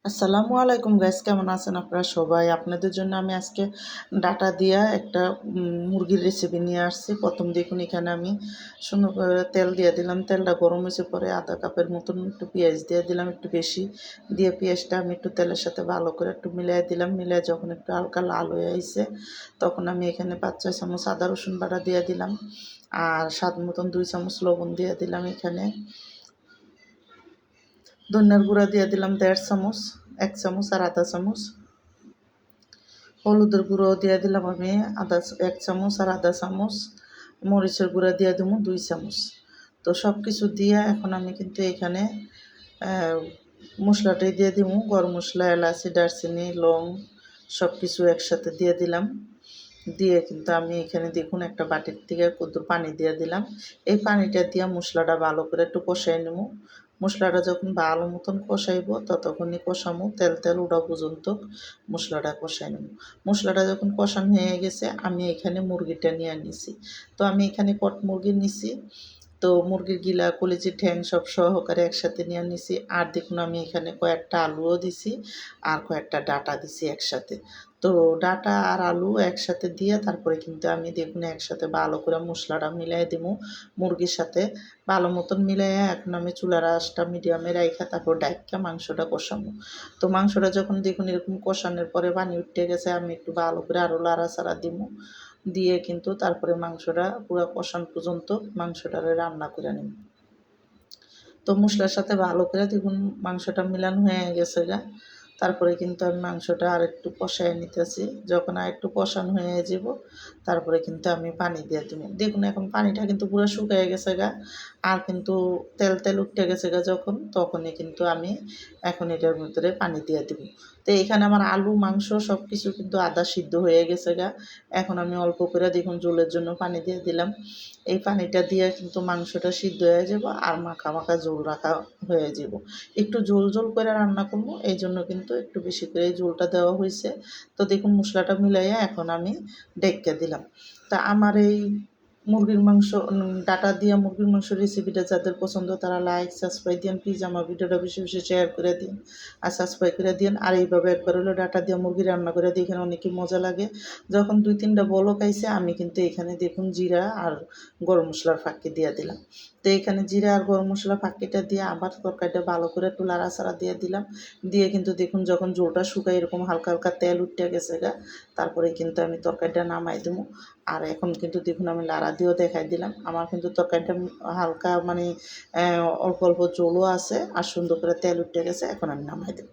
আসসালামু আলাইকুম গাইস, কেমন আছেন আপনারা সবাই? আপনাদের জন্য আমি আজকে ডাটা দিয়া একটা মুরগির রেসিপি নিয়ে আসছি। প্রথম দেখুন এখানে আমি সুন্দর করে তেল দিয়ে দিলাম। তেলটা গরম হয়েছে পরে আধা কাপের মতন একটু পেঁয়াজ দিয়ে দিলাম, একটু বেশি দিয়ে পেঁয়াজটা আমি একটু তেলের সাথে ভালো করে একটু মিলাই দিলাম। মিলাই যখন একটু হালকা লাল হয়ে আইছে তখন আমি এখানে 5-6 চামচ আদা রসুন বাটা দিয়ে দিলাম, আর স্বাদ মতন 2 চামচ লবণ দিয়ে দিলাম। এখানে ধনিয়ার গুঁড়া দিয়ে দিলাম 1.5 চামচ, 1 চামচ আর আধা চামচ। হলুদের গুঁড়ো দিয়ে দিলাম আমি 1 চামচ আর আধা চামচ। মরিচের গুঁড়া দিয়ে দেবো 2 চামচ। তো সব কিছু দিয়ে এখন আমি কিন্তু এখানে মশলাটাই দিয়ে দিব। গরম মশলা, এলাচি, দারচিনি, লং সব কিছু একসাথে দিয়ে দিলাম। দিয়ে কিন্তু আমি এখানে দেখুন একটা বাটির থেকে কদ্দুর পানি দিয়ে দিলাম। এই পানিটা দিয়ে মশলাটা ভালো করে একটু কষাই নেব। মশলাটা যখন ভালো মতন কষাইব ততক্ষণই কষামো, তেল তেল ওঠা পর্যন্ত মশলাটা কষাই নেব। মশলাটা যখন কষানো হয়ে গেছে আমি এখানে মুরগিটা নিয়ে নিছি। তো আমি এখানে কট মুরগি নিছি। তো মুরগির গিলা, কলিজি, ঠ্যাং সব সহকারে একসাথে নিয়ে নিছি। আর দেখুন আমি এখানে কয়েকটা আলুও দিছি আর কয়েকটা ডাটা দিছি একসাথে। তো ডাটা আর আলু একসাথে দিয়ে তারপরে কিন্তু আমি দেখুন একসাথে ভালো করে মশলাটা মিলাই দেবো মুরগির সাথে। ভালো মতন মিলাইয়া এখন আমি চুলার আঁচটা মিডিয়ামে রাইখা তারপর ডাইক্কা মাংসটা কষাবো। তো মাংসটা যখন দেখুন এরকম কষানোর পরে পানি উঠে গেছে আমি একটু ভালো করে আরও লাড়াচাড়া দিব। দিয়ে কিন্তু তারপরে মাংসটা পুরো কষান পর্যন্ত মাংসটারে রান্না করে নিব। তো মশলার সাথে ভালো করে দেখুন মাংসটা মিলানো হয়ে গেছে গা। তারপরে কিন্তু আমি মাংসটা আর একটু কষায় নিতেছি। যখন আর একটু কষানো হয়ে যাব তারপরে কিন্তু আমি পানি দিয়ে দেবো। দেখুন এখন পানিটা কিন্তু পুরো শুকিয়ে গেছে গা, আর কিন্তু তেল তেল উঠে গেছে গা যখন, তখনই কিন্তু আমি এখন এটার ভিতরে পানি দিয়ে দেবো। তো এখানে আমার আলু, মাংস সব কিছু কিন্তু আধা সিদ্ধ হয়ে গেছে গা। এখন আমি অল্প করে দেখুন ঝোলের জন্য পানি দিয়ে দিলাম। এই পানিটা দিয়ে কিন্তু মাংসটা সিদ্ধ হয়ে যাব আর মাখা মাখা ঝোল রাখা হয়ে যাব। একটু ঝোল ঝোল করে রান্না করবো, এই জন্য কিন্তু একটু বেশি করে ঝোলটা দেওয়া হয়েছে। তো দেখুন মশলাটা মিলাইয়া এখন আমি ঢেকে দিলাম। তা আমার এই মুরগির মাংস, ডাটা দিয়া মুরগির মাংস রেসিপিটা যাদের পছন্দ তারা লাইক সাবস্ক্রাইব দিন, প্লিজ আমার ভিডিওটা বেশি বেশি শেয়ার করে দিন আর সাবস্ক্রাইব করে দিন। আর এইভাবে একবার হলো ডাটা দিয়ে মুরগি রান্না করে দিই, এখানে অনেকই মজা লাগে। যখন 2-3টা বলক আইছে আমি কিন্তু এখানে দেখুন জিরা আর গরম মশলার ফাঁকি দিয়ে দিলাম। তো এখানে জিরা আর গরম মশলা ফাঁকিটা দিয়ে আবার তরকারিটা ভালো করে একটু লাড়াচাড়া দিয়ে দিলাম। দিয়ে কিন্তু দেখুন যখন ঝোলটা শুকায় এরকম হালকা হালকা তেল উঠে গেছে গা, তারপরে কিন্তু আমি তরকারিটা নামাই দেবো। আর এখন কিন্তু দেখুন আমি লাড়া দিয়েও দেখাই দিলাম আমার কিন্তু তরকারিটা হালকা মানে অল্প অল্প ঝোলও আছে আর সুন্দর করে তেল উঠে গেছে। এখন আমি নামাই দেবো।